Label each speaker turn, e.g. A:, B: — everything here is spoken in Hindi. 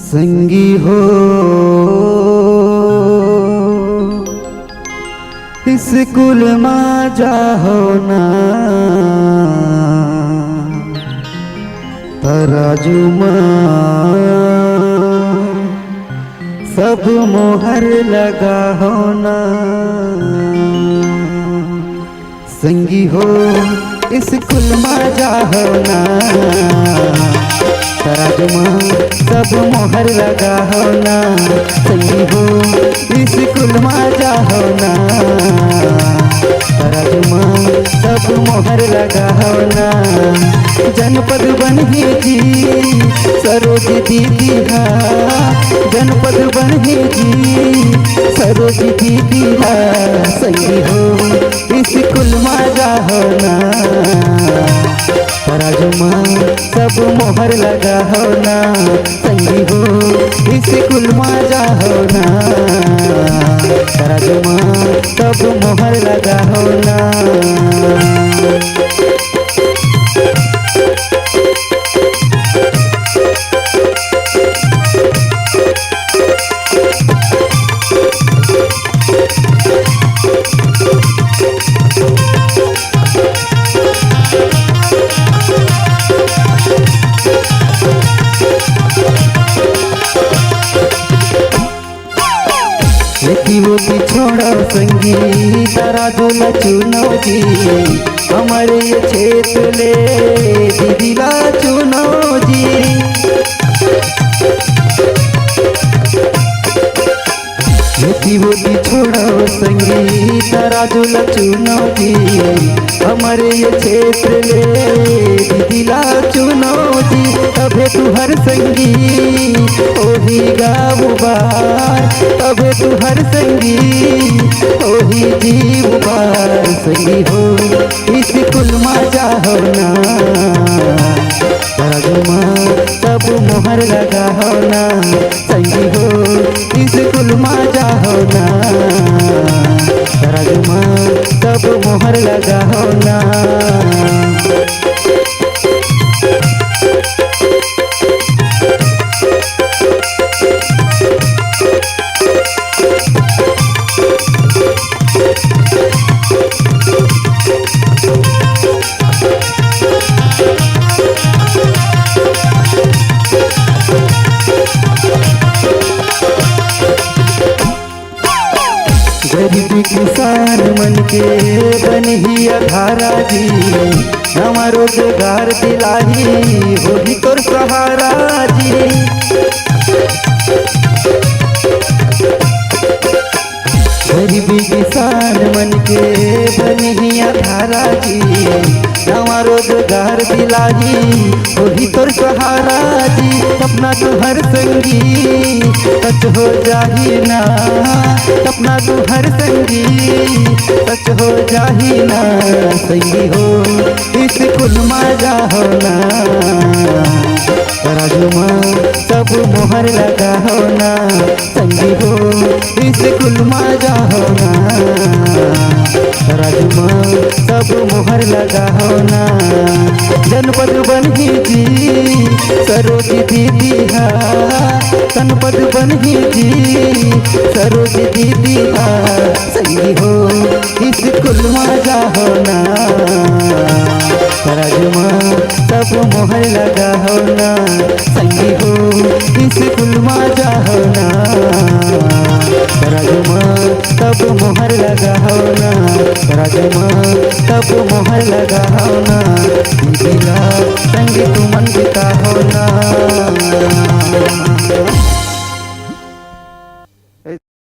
A: संगी हो स्कूल में जाहो ना तराजू में सब मोहर लगा हो ना। संगी हो स्कूल में जाहो ना तराजू में सब मोहर लगा हो ना। संगी हो स्कूल में जाहो ना तराजू में सब मोहर लगा हो ना। जनपद बन जी सरोज दीदी हा, जनपद बन जी सरोज दीदी हा। संगी हो स्कूल में जाहो ना तराजू में सब मोहर लगा हो ना। संगी हो स्कूल में जाहो ना तराजू में सब मोहर लगा हो ना। वो भी छोड़ो संगी तराजू ला चुनो जी, हमारे ये क्षेत्र ले दीदी ला चुनो जी। वो भी छोड़ो संगी तराजू ला चुनो जी, हमारे ये क्षेत्र ले दीदी ला चुनो जी। अबे तू हर संगी ओही गाँव बार, अबे तू हर संगी ओही जीव बार। संगी हो स्कूल में जाहो ना तराजू में सब मोहर लगा हो ना। संगी हो स्कूल में जाहो ना तराजू में सब मोहर लगा हो ना। गरीबी किसान मन के बन ही अधारा जी, नवा रोजगार दिलाही होगी तोर सहारा जी। गरीबी किसान मन के बन ही अधारा जी, नवा रोजगार दिलाही होगी तोर सहारा जी। सपना तो हर संगी सच हो जाही ना, सपना तो हर संगी सच हो जाही ना। संगी हो स्कूल में जाहो ना तराजू में सब मोहर लगा हो ना। संगी हो स्कूल में जाहो ना तराजू में सब मोहर लगा हो ना। जनपद बन जी सरोज दीदी हा, जनपद बन जी सरोज दीदी हा। संगी हो स्कूल में जाहो ना तराजू में सब मोहर लगा हो ना। संगी हो स्कूल में जाहो ना तराजू में सब मोहर लगा हो ना। तराजू में सब मोहर लगा हो ना। दीदी ला संगी तुमन बिता हो ना।